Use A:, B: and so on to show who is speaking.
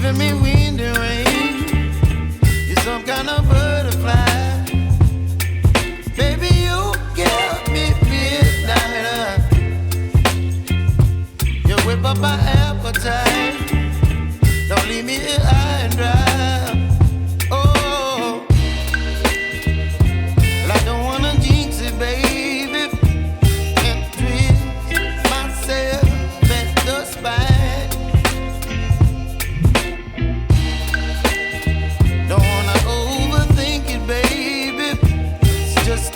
A: giving me wind and rain. You're some kind of butterfly. Baby, you give me midnight. You whip up my appetite. Don't leave me here high and dry. Oh, well, I don't wanna jinx it, baby, and twist myself at the spine. Don't wanna overthink it, baby. It's just